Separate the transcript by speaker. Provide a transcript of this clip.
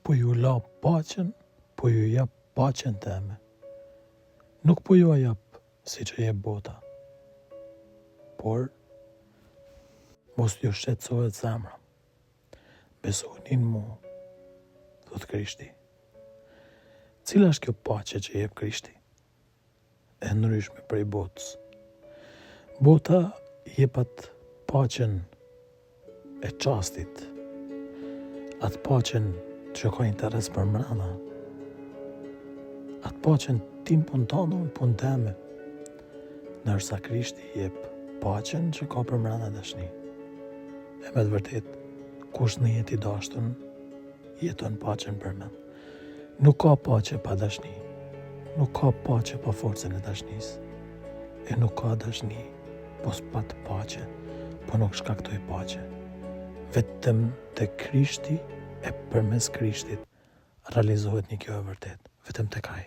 Speaker 1: po ju la paqen, po ju jap paqen teme. Nuk po ju a jap si që je bota. Por, mos ju shqetësohet zemra. Besoni në mu, thot Krishti. Cila është kjo paqe që jep Krishti? E ndryshme prej botës. Bota jepat paqen e qastit, atë paqen që ka interes për mrena, atë paqen tim pun tonë, pun teme, nërsa Krishti jep paqen që ka për mrena dashni. E me të vërtet, kush në jeti dashtën, jeton paqen për men. Nuk ka paqe pa dashni, nuk ka paqe pa forcën e dashnisë, e nuk ka dashni pos pat paqe, po nuk shkaktoj paqe. Vetëm te Krishti e përmes Krishtit realizohet një kjo e vërtet, vetëm tek ai.